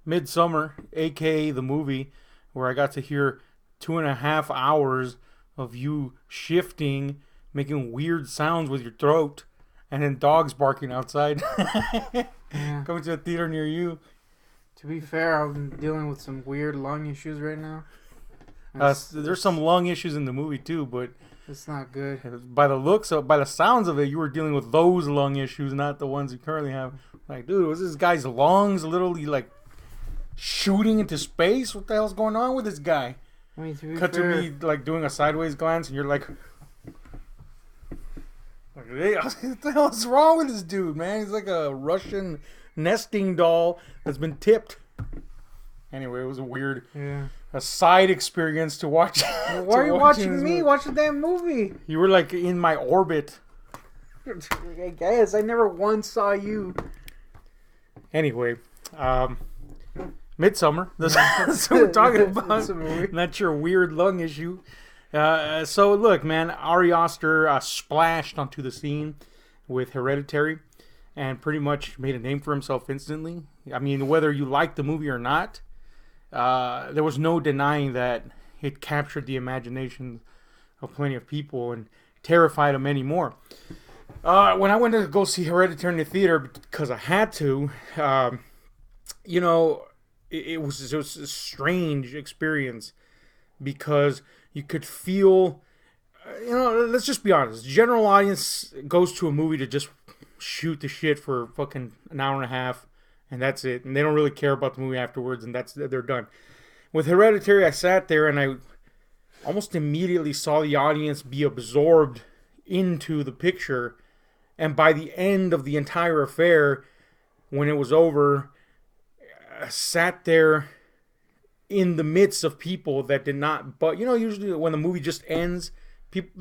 Midsommar, aka the movie, where I got to hear 2.5 hours of you shifting, making weird sounds with your throat, and then dogs barking outside. Yeah. Coming to a theater near you. To be fair, I'm dealing with some weird lung issues right now. There's some lung issues in the movie too, but It's not good. by the sounds of it, you were dealing with those lung issues, not the ones you currently have. Like, dude, was this guy's lungs literally like shooting into space? What the hell's going on with this guy? I mean, to be Cut fair, to me like doing a sideways glance, and you're like, hey, what the hell is wrong with this dude, man? He's like a Russian nesting doll that's been tipped. Anyway, it was a side experience to watch. Well, why are you watching me? Watch the damn movie. You were like in my orbit. I guess I never once saw you. Anyway, Midsommar. That's what we're talking about. It's a movie. Not your weird lung issue. So look, man, Ari Aster splashed onto the scene with Hereditary, and pretty much made a name for himself instantly. I mean, whether you like the movie or not, there was no denying that it captured the imagination of plenty of people and terrified many more. When I went to go see Hereditary in the theater because I had to, you know, it was a strange experience because you could feel, you know, let's just be honest. General audience goes to a movie to just shoot the shit for fucking an hour and a half, and that's it. And they don't really care about the movie afterwards, and they're done. With Hereditary, I sat there and I almost immediately saw the audience be absorbed into the picture. And by the end of the entire affair, when it was over, I sat there in the midst of people that did not. But you know, usually when the movie just ends, people,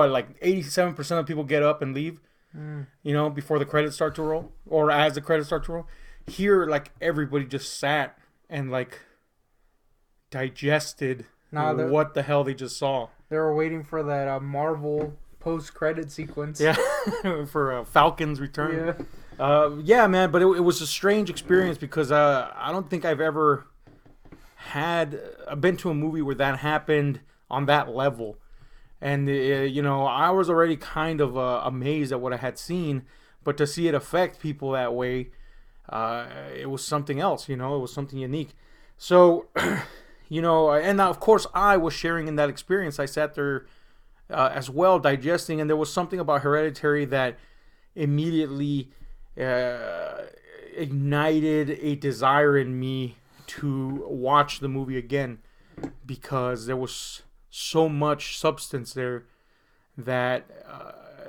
like 87% of people get up and leave. You know, before the credits start to roll, or as the credits start to roll. Here, like, everybody just sat and like digested what the hell they just saw. They were waiting for that Marvel post-credit sequence. Yeah, for Falcon's return. Yeah. Yeah, man, but it was a strange experience because I don't think I've ever been to a movie where that happened on that level. And, you know, I was already kind of amazed at what I had seen, but to see it affect people that way, it was something else, you know, it was something unique. So, you know, and of course I was sharing in that experience. I sat there as well, digesting, and there was something about Hereditary that immediately ignited a desire in me to watch the movie again, because there was so much substance there that,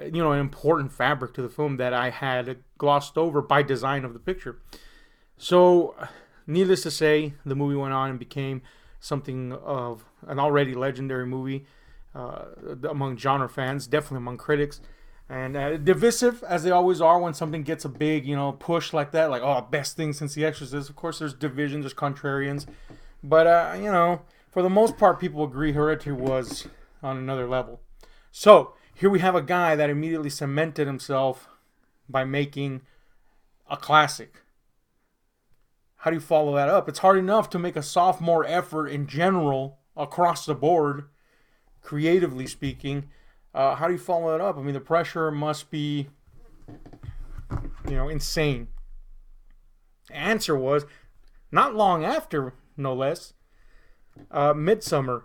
you know, an important fabric to the film that I had glossed over by design of the picture. So, needless to say, the movie went on and became something of an already legendary movie among genre fans, definitely among critics, and divisive as they always are when something gets a big, you know, push like that, like, oh, best thing since The Exorcist. Of course, there's divisions, there's contrarians, but you know, for the most part, people agree Hereditary was on another level. So, here we have a guy that immediately cemented himself by making a classic. How do you follow that up? It's hard enough to make a sophomore effort in general, across the board, creatively speaking. How do you follow that up? I mean, the pressure must be, you know, insane. The answer was, not long after, no less, Midsommar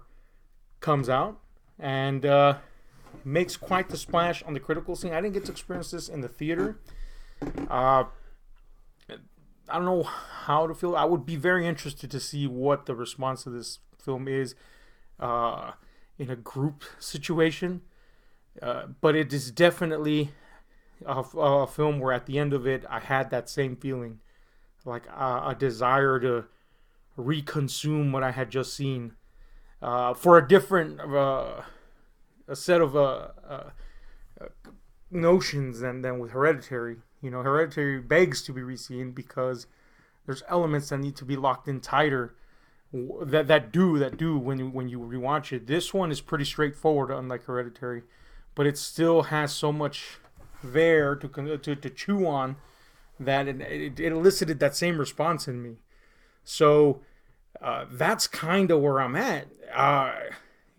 comes out and makes quite the splash on the critical scene. I didn't get to experience this in the theater. I don't know how to feel. I would be very interested to see what the response to this film is in a group situation. But it is definitely a film where at the end of it, I had that same feeling. Like a desire to reconsume what I had just seen for a different a set of notions than with Hereditary. You know, Hereditary begs to be reseen because there's elements that need to be locked in tighter that do when you rewatch it. This one is pretty straightforward, unlike Hereditary, but it still has so much there to chew on that it elicited that same response in me. So that's kind of where I'm at.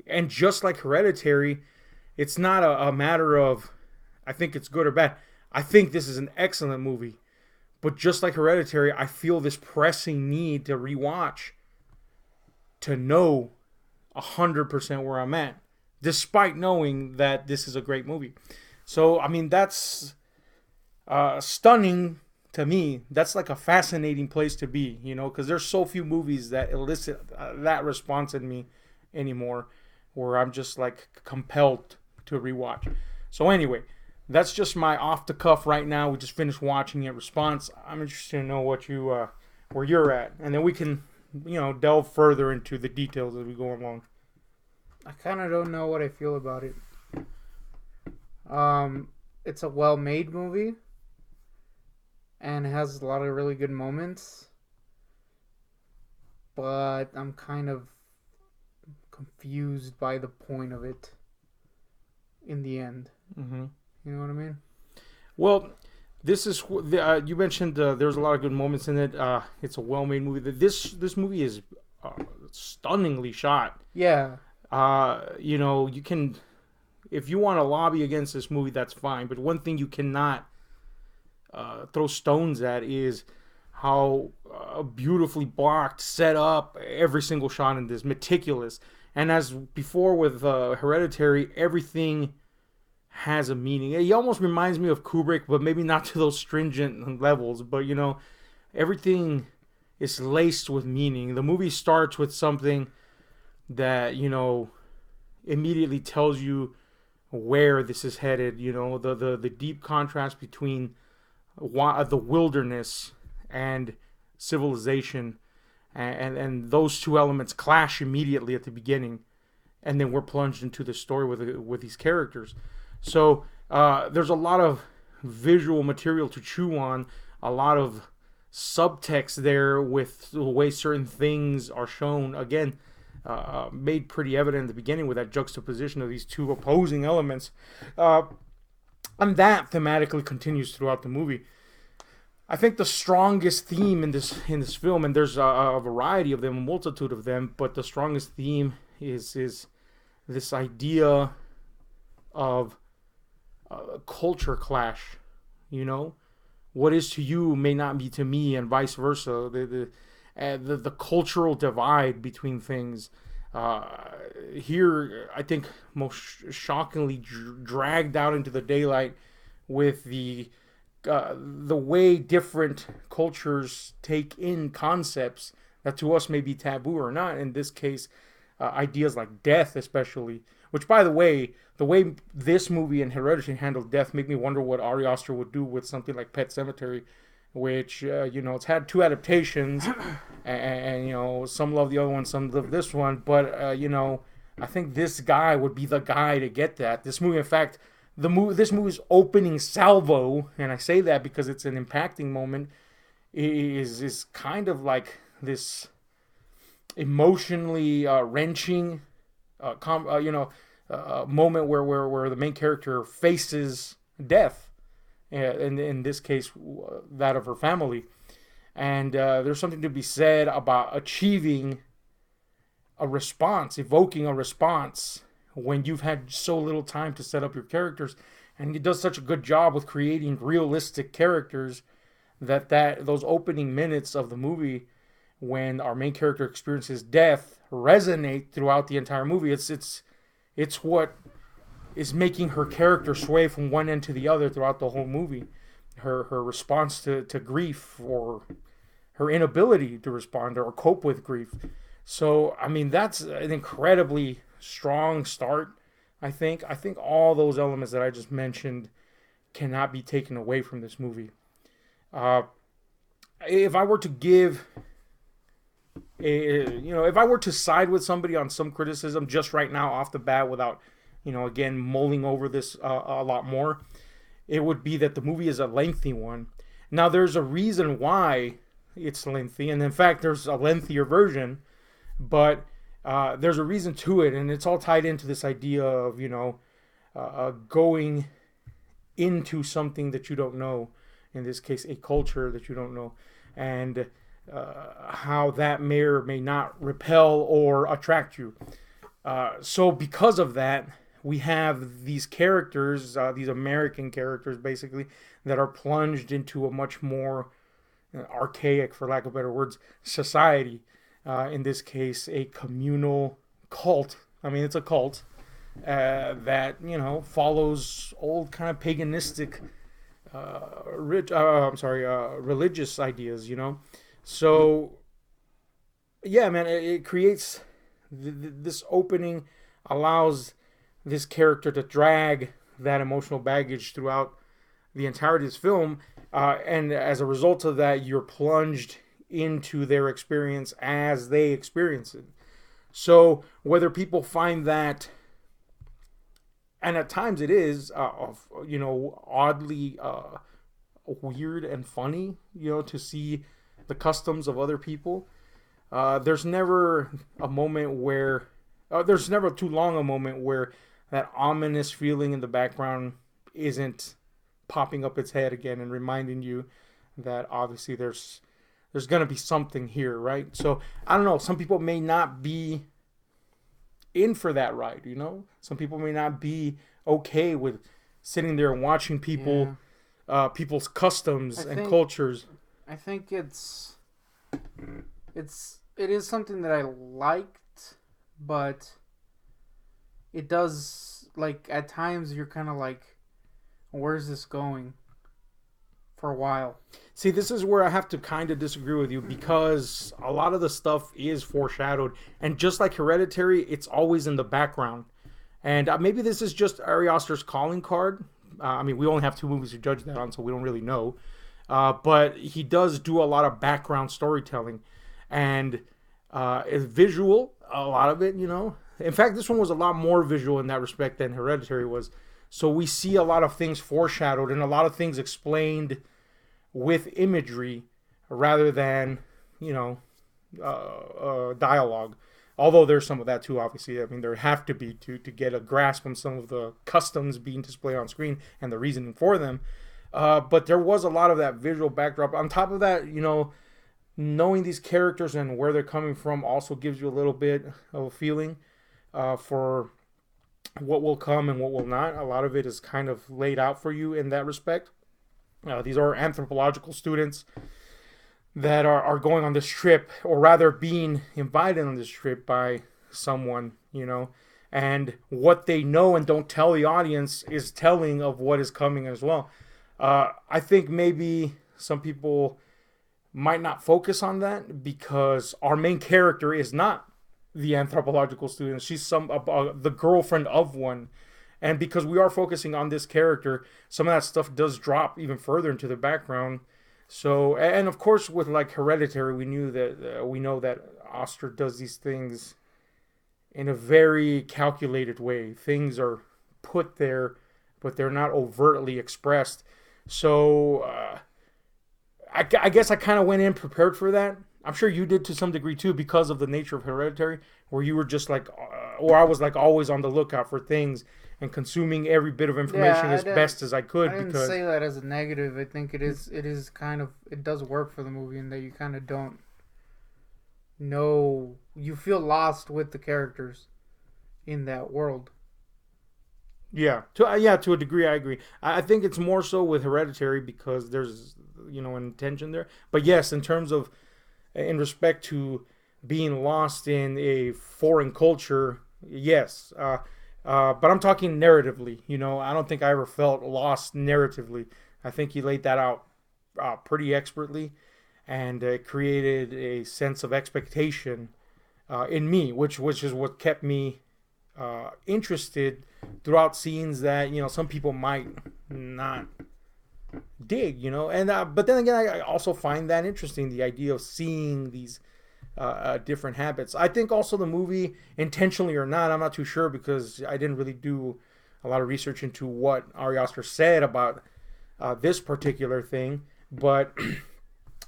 And just like Hereditary, it's not a matter of I think it's good or bad. I think this is an excellent movie. But just like Hereditary, I feel this pressing need to rewatch to know 100% where I'm at, despite knowing that this is a great movie. So, I mean, that's stunning to me. That's like a fascinating place to be, because there's so few movies that elicit that response in me anymore, where I'm just like compelled to rewatch. So, anyway, that's just my off the cuff right now. We just finished watching it response. I'm interested to know what you where you're at, and then we can delve further into the details as we go along. I kind of don't know what I feel about it. It's a well-made movie and has a lot of really good moments, but I'm kind of confused by the point of it in the end. Mm-hmm. You know what I mean? Well, this is you mentioned there's a lot of good moments in it. It's a well-made movie. This movie is stunningly shot. Yeah. You can, if you want to lobby against this movie, that's fine. But one thing you cannot throw stones at is how beautifully blocked, set up every single shot in this, meticulous. And as before with Hereditary, everything has a meaning. He almost reminds me of Kubrick, but maybe not to those stringent levels. But everything is laced with meaning. The movie starts with something that immediately tells you where this is headed. The deep contrast between the wilderness and civilization, and those two elements clash immediately at the beginning, and then we're plunged into the story with these characters. So there's a lot of visual material to chew on, a lot of subtext there with the way certain things are shown. Again, made pretty evident in the beginning with that juxtaposition of these two opposing elements. And that thematically continues throughout the movie. I think the strongest theme in this film, and there's a variety of them, a multitude of them, but the strongest theme is this idea of culture clash. What is to you may not be to me, and vice versa. The cultural divide between things. Here, I think most shockingly dragged out into the daylight with the way different cultures take in concepts that to us may be taboo or not. In this case, ideas like death, especially. Which, by the way this movie and Hereditary handled death make me wonder what Ari Aster would do with something like Pet Sematary, which it's had two adaptations, and some love the other one, some love this one, but I think this guy would be the guy to get that. This movie, in fact, this movie's opening salvo, and I say that because it's an impacting moment, is kind of like this emotionally wrenching moment where the main character faces death, in this case that of her family, and there's something to be said about achieving evoking a response when you've had so little time to set up your characters. And he does such a good job with creating realistic characters that those opening minutes of the movie, when our main character experiences death, resonate throughout the entire movie. It's what is making her character sway from one end to the other throughout the whole movie. Her response to grief, or her inability to respond or cope with grief. So, I mean, that's an incredibly strong start, I think. I think all those elements that I just mentioned cannot be taken away from this movie. If I were to give if I were to side with somebody on some criticism just right now off the bat, without, again, mulling over this a lot more, it would be that the movie is a lengthy one. Now, there's a reason why it's lengthy, and in fact, there's a lengthier version, but there's a reason to it, and it's all tied into this idea of, going into something that you don't know, in this case, a culture that you don't know. And how that may or may not repel or attract you. So because of that, we have these characters, these American characters, basically, that are plunged into a much more archaic, for lack of better words, society. In this case, a communal cult. I mean, it's a cult that follows old kind of paganistic, religious ideas. So yeah, man, it creates this opening, allows this character to drag that emotional baggage throughout the entirety of this film, and as a result of that, you're plunged into their experience as they experience it. So whether people find that, and at times it is, oddly weird and funny, to see the customs of other people. There's never a moment where, there's never too long a moment where that ominous feeling in the background isn't popping up its head again and reminding you that obviously there's going to be something here, right? So I don't know. Some people may not be in for that ride, Some people may not be okay with sitting there and watching people, people's customs and cultures. I think it is something that I liked, but it does, like, at times you're kind of like, where's this going? For a while. See, this is where I have to kind of disagree with you, because a lot of the stuff is foreshadowed, and just like Hereditary, it's always in the background. And maybe this is just Ari Aster's calling card. I mean, we only have 2 movies to judge that on, so we don't really know. But he does do a lot of background storytelling, and it's visual, a lot of it, In fact, this one was a lot more visual in that respect than Hereditary was. So we see a lot of things foreshadowed and a lot of things explained with imagery rather than, dialogue. Although there's some of that too, obviously. I mean, there have to be to get a grasp on some of the customs being displayed on screen and the reasoning for them. But there was a lot of that visual backdrop. On top of that, knowing these characters and where they're coming from also gives you a little bit of a feeling for what will come and what will not. A lot of it is kind of laid out for you in that respect. These are anthropological students that are going on this trip, or rather being invited on this trip by someone, and what they know and don't tell the audience is telling of what is coming as well. I think maybe some people might not focus on that because our main character is not the anthropological student. She's the girlfriend of one. And because we are focusing on this character, some of that stuff does drop even further into the background. So, and of course with like Hereditary, we know that Oster does these things in a very calculated way. Things are put there, but they're not overtly expressed. So, I guess I kind of went in prepared for that. I'm sure you did to some degree too, because of the nature of Hereditary, where you were just like, or I was like always on the lookout for things and consuming every bit of information as best as I could. I didn't say that as a negative. I think it is kind of, it does work for the movie in that you kind of don't know, you feel lost with the characters in that world. Yeah, to a degree, I agree. I think it's more so with Hereditary because there's an intention there. But yes, in terms of, in respect to being lost in a foreign culture, yes. But I'm talking narratively. I don't think I ever felt lost narratively. I think he laid that out pretty expertly, and it created a sense of expectation in me, which is what kept me interested throughout scenes that some people might not dig, and but then again, I also find that interesting, the idea of seeing these different habits. I think also the movie, intentionally or not, I'm not too sure because I didn't really do a lot of research into what Ari Aster said about this particular thing, but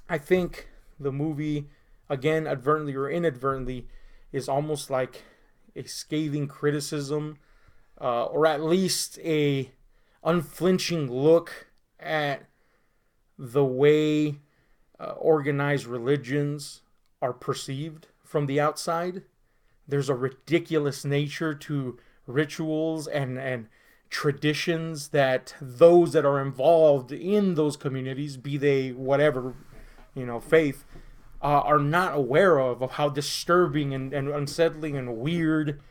I think the movie, again, advertently or inadvertently, is almost like a scathing criticism, or at least a unflinching look at the way organized religions are perceived from the outside. There's a ridiculous nature to rituals and traditions that those that are involved in those communities, be they whatever, faith, are not aware of how disturbing and unsettling and weird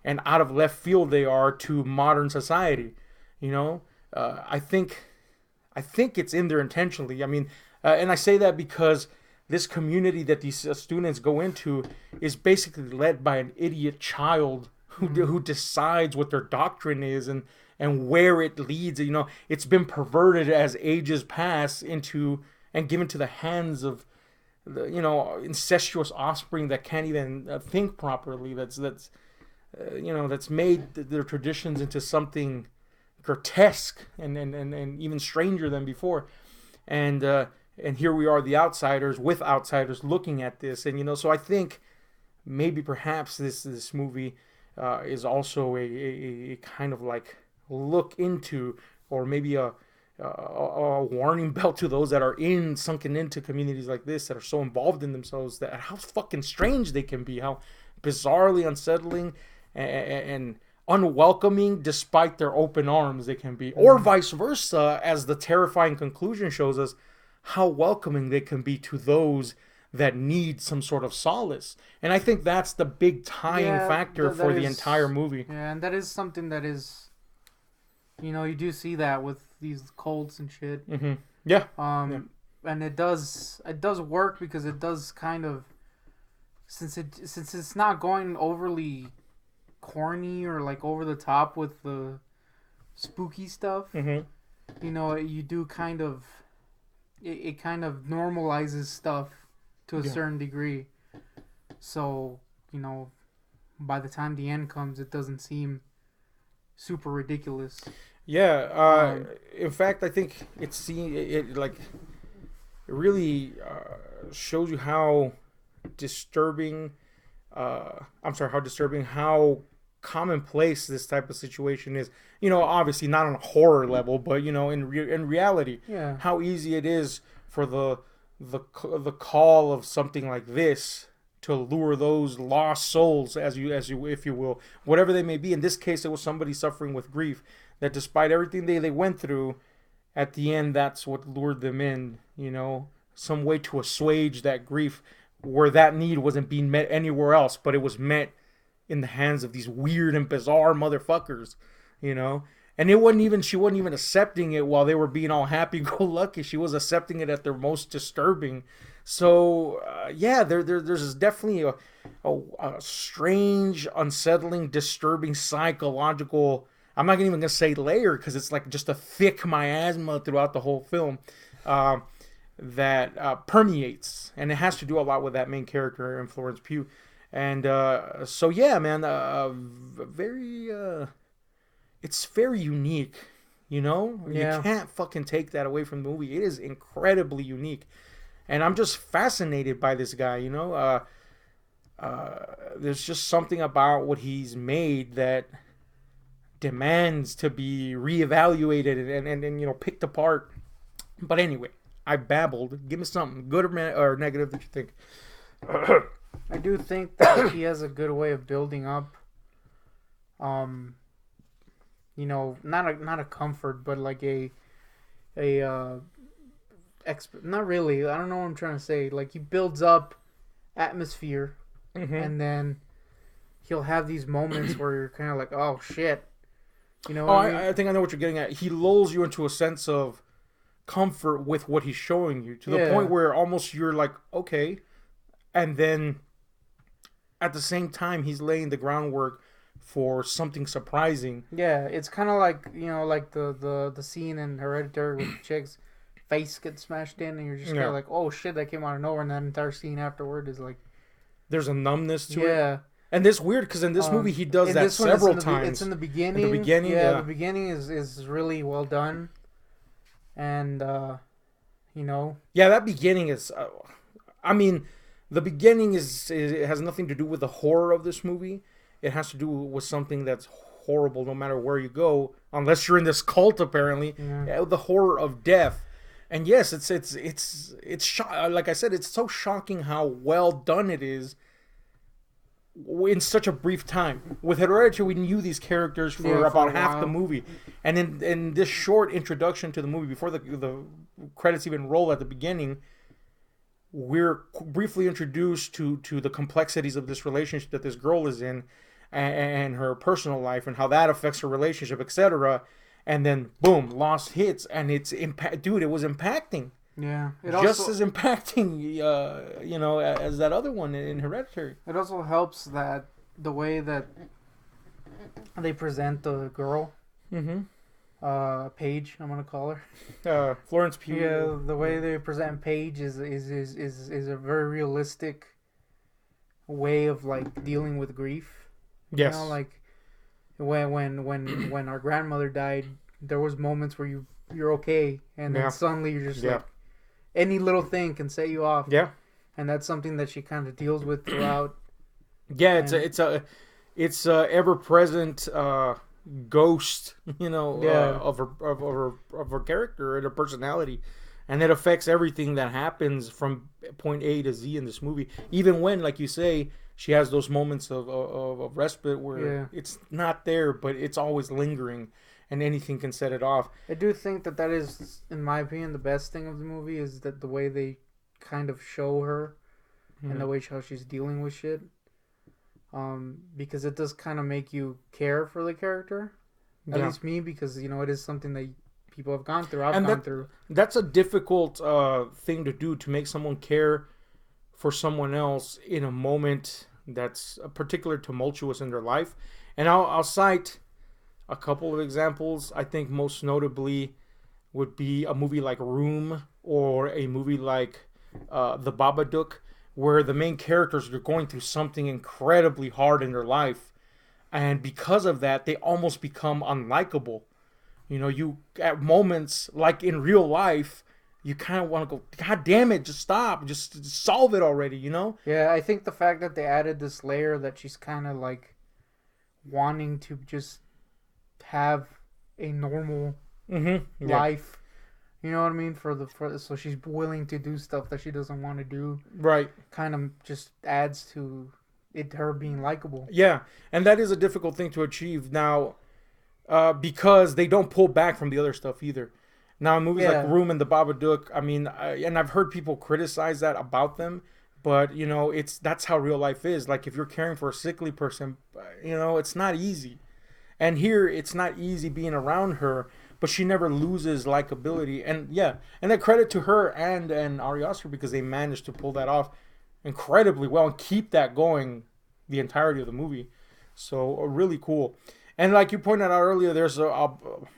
and out of left field they are to modern society. I think it's in there intentionally. I mean, and I say that because this community that these students go into is basically led by an idiot child who decides what their doctrine is and where it leads. It's been perverted as ages pass into and given to the hands of incestuous offspring that can't even think properly. That's made their traditions into something grotesque and even stranger than before. And here we are, the outsiders, with outsiders looking at this. And, so I think maybe perhaps this movie is also a kind of like look into, or maybe a warning bell to those that are sunken into communities like this, that are so involved in themselves, that how fucking strange they can be, how bizarrely unsettling and unwelcoming despite their open arms they can be. Or vice versa, as the terrifying conclusion shows us, how welcoming they can be to those that need some sort of solace. And I think that's the big tying factor for the entire movie. Yeah, and that is something that is, you do see that with these cults and shit. Mm-hmm. Yeah. And it does work, because it does kind of, since it's not going overly corny or like over the top with the spooky stuff. Mm-hmm. You do kind of, it kind of normalizes stuff to a certain degree. So, by the time the end comes, it doesn't seem super ridiculous. Yeah. In fact, I think it really shows you how disturbing, how commonplace this type of situation is. Obviously not on a horror level, but in reality, how easy it is for the call of something like this to lure those lost souls, if you will, whatever they may be. In this case, it was somebody suffering with grief, that despite everything they went through, at the end, that's what lured them in. Some way to assuage that grief, where that need wasn't being met anywhere else, but it was met in the hands of these weird and bizarre motherfuckers. And she wasn't even accepting it while they were being all happy-go-lucky. She was accepting it at their most disturbing. So, there's definitely a strange, unsettling, disturbing, psychological, I'm not even going to say layer, because it's like just a thick miasma throughout the whole film that permeates. And it has to do a lot with that main character in Florence Pugh. And so, yeah, man, it's very unique, You can't fucking take that away from the movie. It is incredibly unique. And I'm just fascinated by this guy, There's just something about what he's made that demands to be reevaluated and picked apart. But anyway, I babbled. Give me something good or negative that you think. I do think that he has a good way of building up, not a comfort, but like not really. I don't know what I'm trying to say. Like, he builds up atmosphere, and then he'll have these moments where you're kind of like, oh shit, I think I know what you're getting at. He lulls you into a sense of comfort with what he's showing you, to the point where almost you're like, okay, and then at the same time he's laying the groundwork for something surprising. Yeah, it's kind of like, like the scene in Hereditary with the chick's face gets smashed in, and you're just kind of like, oh shit, that came out of nowhere, and that entire scene afterward is like, there's a numbness to it. And this weird, because in this movie he does that several times. It's in the beginning. The beginning is really well done, and that beginning is, the beginning it has nothing to do with the horror of this movie. It has to do with something that's horrible no matter where you go, unless you're in this cult, apparently. Yeah. The horror of death. And yes, like I said, it's so shocking how well done it is in such a brief time. With Hereditary, we knew these characters for Yeah, for about a half the while. movie, and in this short introduction to the movie, before the credits even roll at the beginning, we're briefly introduced to the complexities of this relationship that this girl is in, and her personal life, and how that affects her relationship, etc. And then boom, Lost hits, and it's impact, dude. It was impacting, Yeah. just as impacting, as that other one in Hereditary. It also helps that the way that they present the girl, Mm-hmm. Paige, I'm gonna call her. Florence Pugh. Yeah, the way they present Paige is a very realistic way of like dealing with grief. Yes. You know, like when our grandmother died, there was moments where you're okay, and then Yeah. suddenly you're just Yeah. like any little thing can set you off, Yeah. and that's something that she kind of deals with throughout. Yeah. And It's a ever present ghost, yeah, of her character and her personality, and it affects everything that happens from point A to Z in this movie. Even when, like you say, she has those moments of respite where yeah. it's not there, but it's always lingering, and anything can set it off. I do think that is, in my opinion, the best thing of the movie is that the way they kind of show her and the way how she's dealing with shit. Because it does kind of make you care for the character. At Yeah. least me, because it is something that people have gone through. I've And gone through. that's a difficult thing to do, to make someone care for someone else in a moment that's a particular tumultuous in their life. And I'll cite a couple of examples. I think most notably would be a movie like Room, or a movie like The Babadook, where the main characters are going through something incredibly hard in their life, and because of that, they almost become unlikable. You at moments, like in real life, you kind of want to go, God damn it, just stop, just solve it already. Yeah, I think the fact that they added this layer that she's kind of like wanting to just have a normal Mm-hmm. Yeah. life. You know what I mean? So she's willing to do stuff that she doesn't want to do. Right. Kind of just adds to her being likable. Yeah, and that is a difficult thing to achieve now, because they don't pull back from the other stuff either. Now, in movies like Yeah. Room and The Babadook, I mean, and I've heard people criticize that about them, but that's how real life is. Like, if you're caring for a sickly person, it's not easy. And here, it's not easy being around her, but she never loses likability. And yeah, and a credit to her and Ari Aster, because they managed to pull that off incredibly well and keep that going the entirety of the movie. So really cool. And like you pointed out earlier, there's a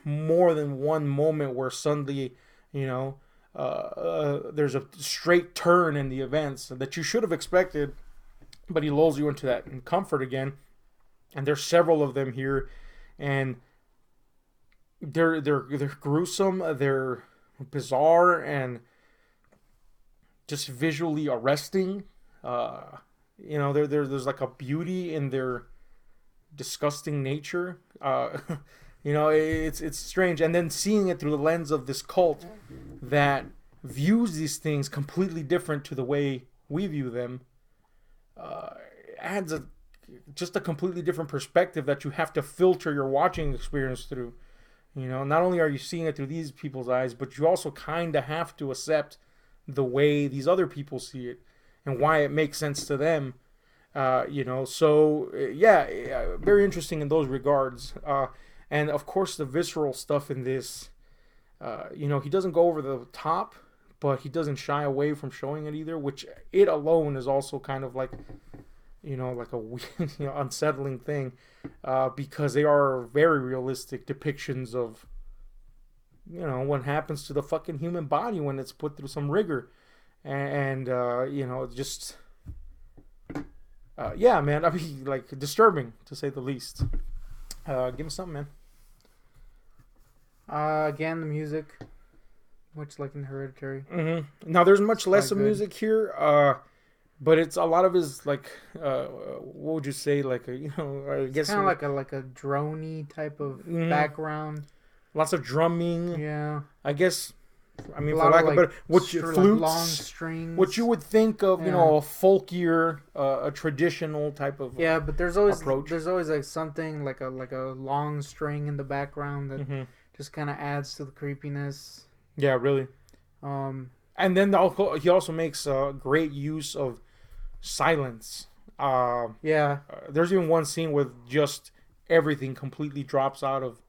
more than one moment where suddenly, there's a straight turn in the events that you should have expected, but he lulls you into that comfort again. And there's several of them here, and they're gruesome, they're bizarre, and just visually arresting. There's like a beauty in their disgusting nature. It's strange, and then seeing it through the lens of this cult that views these things completely different to the way we view them, adds just a completely different perspective that you have to filter your watching experience through. Not only are you seeing it through these people's eyes, but you also kind of have to accept the way these other people see it and why it makes sense to them. Very interesting in those regards. And of course, the visceral stuff in this, he doesn't go over the top, but he doesn't shy away from showing it either, which it alone is also kind of like, like a weird, unsettling thing, because they are very realistic depictions of, what happens to the fucking human body when it's put through some rigor. And just, yeah, man, I mean, like, disturbing, to say the least. Give me something, man. Again, the music, much like in Hereditary. Mm-hmm. Now, there's much less of good. music here, but it's a lot of his, like, what would you say, like, I guess Kind of like a droney type of background. lots of drumming. Yeah. I guess I mean, A for lot of lack of like better, what like long flutes, what you strings. would think of, you Yeah. know, a folkier, a traditional type of Yeah, but approach. there's always like something like a long string in the background that Hmm. just kind of adds to the creepiness. Yeah, really. Um, And then he also makes great use of silence. yeah, There's even one scene where just everything completely drops out of,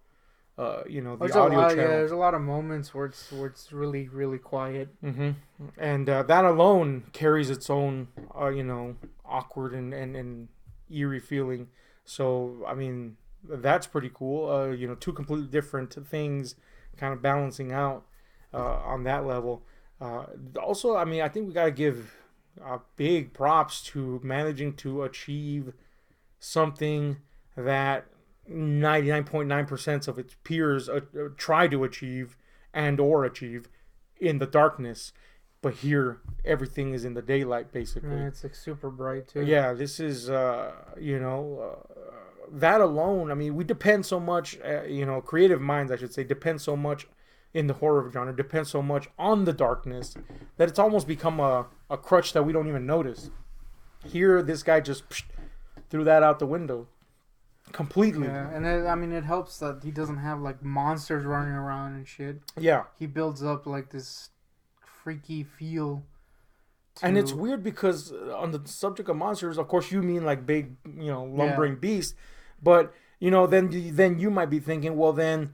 you know, the there's a audio lot. Yeah, channel. there's a lot of moments where it's really quiet. Hmm. And that alone carries its own, you know, awkward and eerie feeling. So, I mean, that's pretty cool. You know, two completely different things kind of balancing out on that level. Also, I mean, I think we got to give big props to managing to achieve something that 99.9% of its peers try to achieve and or achieve in the darkness, but here everything is in the daylight basically. And it's like super bright too. Yeah, this is you know, that alone, I mean, we depend so much, you know, creative minds I should say depend so much in the horror genre, depend so much on the darkness that it's almost become a crutch that we don't even notice. Here this guy just threw that out the window completely. Yeah, and I mean, it helps that he doesn't have like monsters running around and shit. Yeah. He builds up like this freaky feel. And it's weird because on the subject of monsters, of course, you mean like big, you know, lumbering beasts, but you know, then you might be thinking, well, then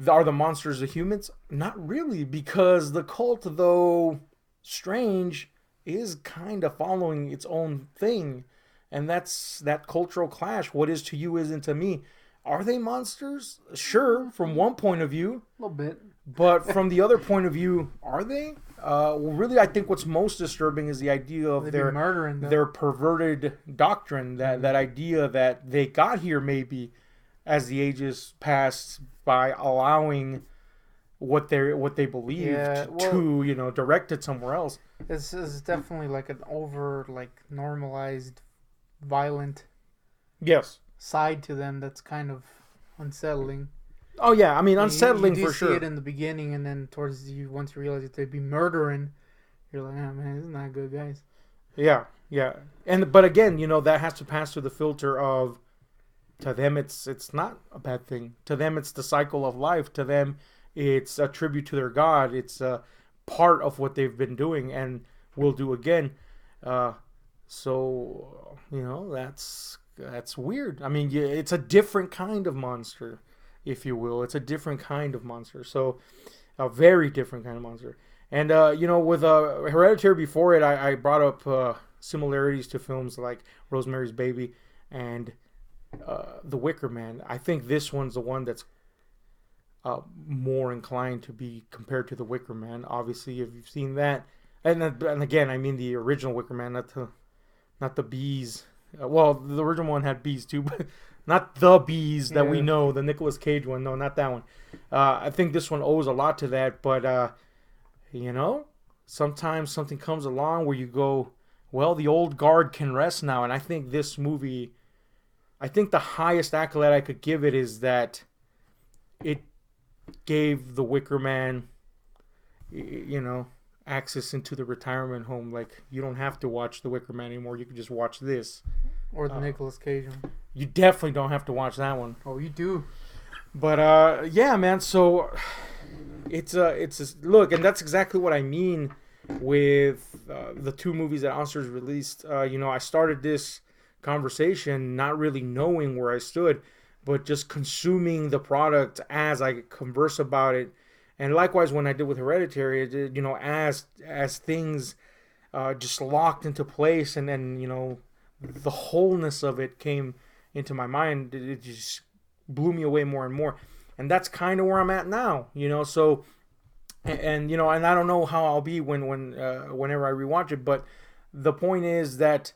are the monsters the humans? Not really, because the cult, though strange, is kind of following its own thing, and that's that cultural clash. What is to you isn't to me. Are they monsters? Sure, from one point of view, A little bit. but from the other point of view, are they? Well, really, I think what's most disturbing is the idea of They'd be murdering them. their perverted doctrine. That idea that they got here maybe as the ages passed by allowing what they believed Yeah, well, to, you know, direct it somewhere else. this is definitely like an over like normalized, violent Yes. side to them that's kind of unsettling. Oh yeah, I mean And unsettling you do for see sure. it in the beginning, and then towards you once you realize that they'd be murdering, you're like, oh man, this is not good, guys. Yeah, yeah. And but again, you know, that has to pass through the filter of to them it's not a bad thing. To them it's the cycle of life. To them it's a tribute to their god. It's a part of what they've been doing and will do again. Uh, so you know that's weird. I mean, yeah, it's a different kind of monster, if you will. It's a different kind of monster. So a very different kind of monster. And you know, with Hereditary before it, I brought up similarities to films like Rosemary's Baby and The Wicker Man. I think this one's the one that's more inclined to be compared to The Wicker Man. Obviously, if you've seen that, and again, I mean the original Wicker Man, not the bees. Well, the original one had bees too, but not the bees that we Yeah. know. The Nicolas Cage one, no, not that one. I think this one owes a lot to that, but you know, sometimes something comes along where you go, well, the old guard can rest now, and I think this movie, I think the highest accolade I could give it is that it gave the Wicker Man, you know, access into the retirement home. Like, you don't have to watch the Wicker Man anymore. You can just watch this. Or the Nicolas Cage one. You definitely don't have to watch that one. Oh, you do. But yeah, man. So it's a look, and that's exactly what I mean with the two movies that Oscars released. You know, I started this conversation not really knowing where I stood, but just consuming the product as I converse about it. And likewise, when I did with Hereditary, it did, you know, as things just locked into place, and then, you know, the wholeness of it came into my mind, it just blew me away more and more. And that's kind of where I'm at now, you know. So, and you know, and I don't know how I'll be whenever I rewatch it, but the point is that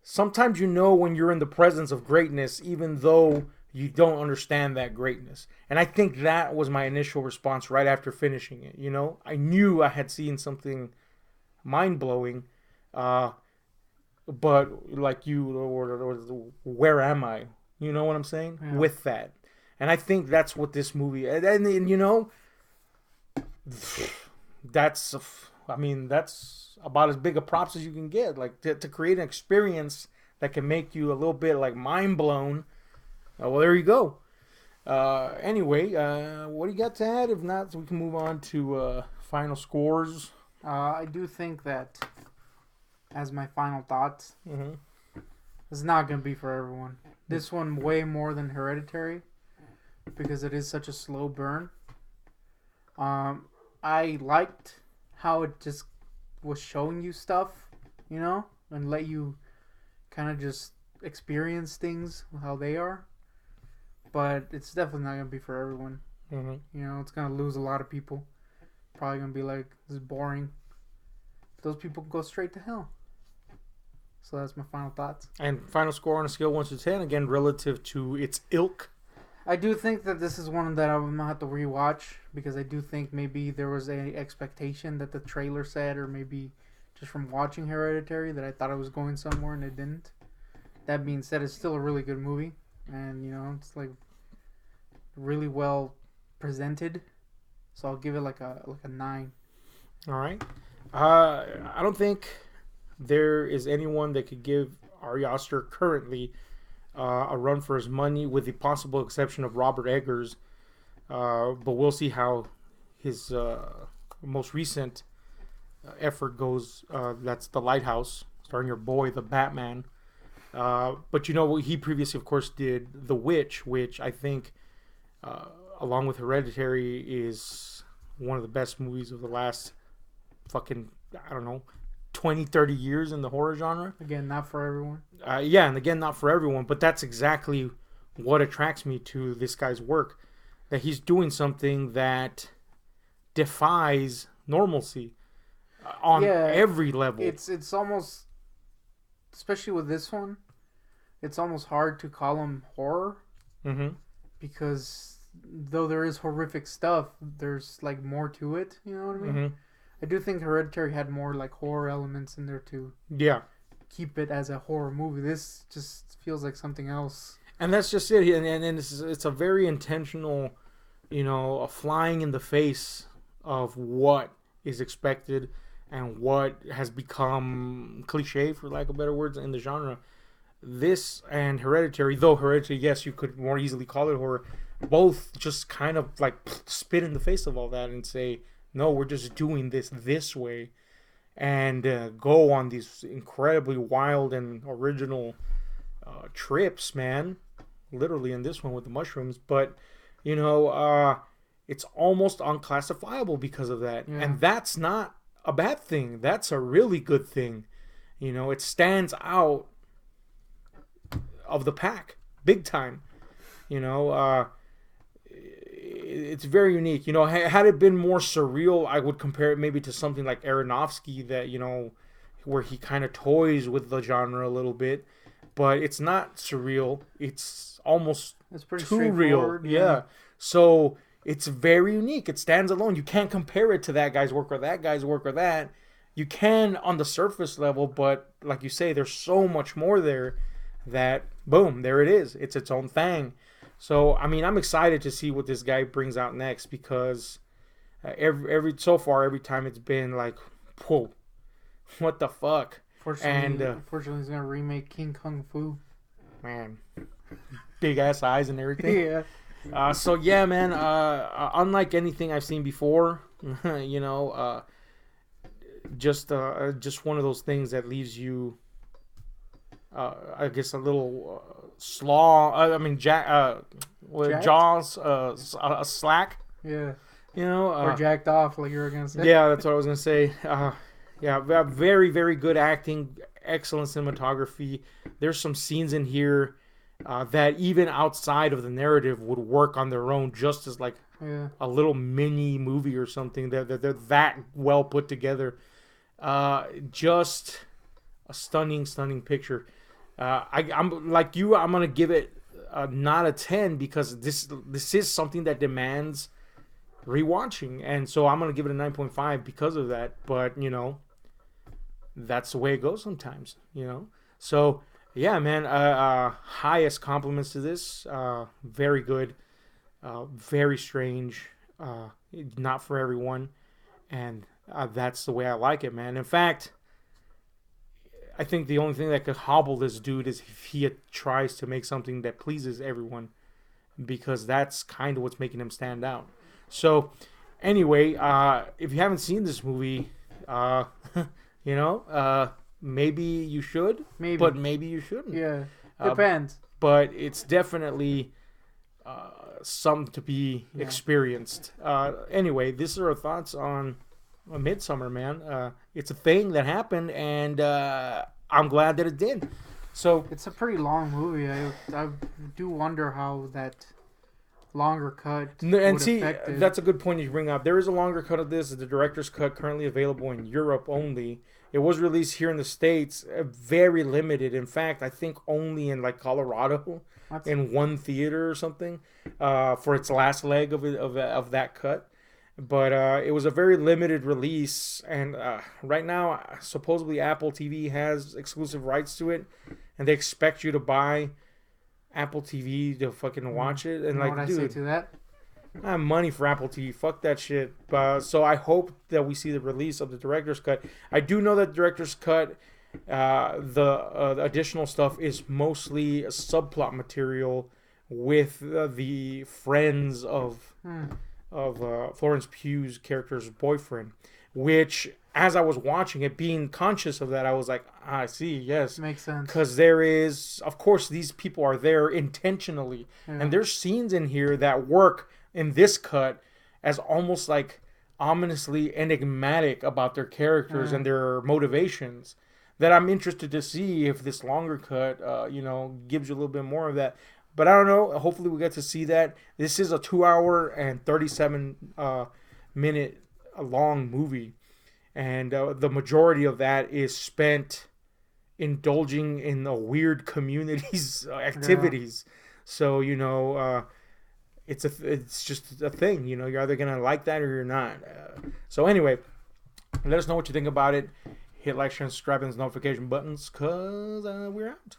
sometimes you know when you're in the presence of greatness, even though you don't understand that greatness. And I think that was my initial response right after finishing it. You know, I knew I had seen something mind blowing, but like you, or where am I? You know what I'm saying? Yeah. With that, and I think that's what this movie, and you know, that's I mean that's about as big a props as you can get. Like to create an experience that can make you a little bit like mind blown. Well, there you go. Anyway, what do you got to add? If not, so we can move on to final scores. I do think that, as my final thoughts, Mm-hmm. it's not gonna be for everyone. This one way more than Hereditary, because it is such a slow burn. I liked how it just was showing you stuff, and let you kind of just experience things how they are. But it's definitely not gonna be for everyone. Mm-hmm. It's gonna lose a lot of people. Probably gonna be like, this is boring. Those people go straight to hell. So that's my final thoughts. And final score on a scale 1 to 10, again relative to its ilk. I do think that this is one that I'm gonna have to rewatch, because I do think maybe there was a expectation that the trailer said, or maybe just from watching Hereditary, that I thought it was going somewhere and it didn't. That being said, it's still a really good movie, and it's like really well presented. So I'll give it like a 9. All right. I don't think there is anyone that could give Ari Aster currently a run for his money, with the possible exception of Robert Eggers. But we'll see how his most recent effort goes. That's The Lighthouse, starring your boy, the Batman. But he previously, of course, did The Witch, which I think, along with Hereditary, is one of the best movies of the last fucking, I don't know, 20, 30 years in the horror genre. Again, not for everyone. Yeah, and again, not for everyone, but that's exactly what attracts me to this guy's work. That he's doing something that defies normalcy on every level. It's almost, especially with this one, it's almost hard to call him horror. Mm-hmm. Because though there is horrific stuff, there's like more to it. You know what I mean? Mm-hmm. I do think Hereditary had more like horror elements in there to keep it as a horror movie. This just feels like something else. And that's just it. And it's a very intentional, a flying in the face of what is expected and what has become cliche, for lack of better words, in the genre. This and Hereditary, though Hereditary, yes, you could more easily call it horror, both just kind of like spit in the face of all that and say, no, we're just doing this way, and go on these incredibly wild and original trips, man. Literally in this one with the mushrooms, but it's almost unclassifiable because of that, and that's not a bad thing. That's a really good thing. It stands out of the pack, big time. It's very unique. Had it been more surreal, I would compare it maybe to something like Aronofsky, that where he kind of toys with the genre a little bit, but it's not surreal. It's almost pretty too real. Yeah. So it's very unique. It stands alone. You can't compare it to that guy's work or that guy's work or that. You can on the surface level, but like you say, there's so much more there that, boom, there it is. It's its own thing. So, I mean, I'm excited to see what this guy brings out next, because every time it's been like, whoa, what the fuck? Fortunately, he's gonna remake King Kung Fu. Man, big ass eyes and everything. Yeah. So yeah, man. Unlike anything I've seen before, just one of those things that leaves you, I guess, a little Jaws, slack. Yeah. Or jacked off, like you were gonna say. Yeah, that's what I was gonna say. Very, very good acting, excellent cinematography. There's some scenes in here that even outside of the narrative would work on their own, just as like a little mini movie or something. They're that well put together. Just a stunning picture. I'm like you. I'm gonna give it not a 10, because this is something that demands rewatching, and so I'm gonna give it a 9.5 because of that. But that's the way it goes sometimes. So yeah, man. Highest compliments to this. Very good. Very strange. Not for everyone. and that's the way I like it, man. In fact, I think the only thing that could hobble this dude is if he tries to make something that pleases everyone, because that's kind of what's making him stand out. So, anyway, if you haven't seen this movie, you know, maybe you should, Maybe. but maybe you shouldn't. Yeah. Uh, Depends. but it's definitely something to be experienced. Anyway, these are our thoughts on Midsommar, man. It's a thing that happened, and I'm glad that it did. So It's a pretty long movie. I do wonder how that longer cut and would see, affect it. that's a good point you bring up. There is a longer cut of this. The director's cut currently available in Europe only. It was released here in the States, very limited. In fact, I think only in like Colorado, That's- in one theater or something, for its last leg of that cut. But it was a very limited release, and right now, supposedly Apple TV has exclusive rights to it, and they expect you to buy Apple TV to fucking watch it. And You know like, what I dude, say to that? I have money for Apple TV. Fuck that shit. So I hope that we see the release of the director's cut. I do know that the director's cut, the additional stuff is mostly subplot material with the friends of Florence Pugh's character's boyfriend. Which, as I was watching it, being conscious of that, I was like, I see, yes. Makes sense. Because there is, of course, these people are there intentionally. Yeah. And there's scenes in here that work in this cut as almost like ominously enigmatic about their characters and their motivations, that I'm interested to see if this longer cut, gives you a little bit more of that. But I don't know. Hopefully we get to see that. This is a 2 hour and 37 minute long movie. And the majority of that is spent indulging in the weird community's activities. So, it's just a thing. You're either going to like that or you're not. So anyway, let us know what you think about it. Hit like, share, and subscribe, and those notification buttons, because we're out.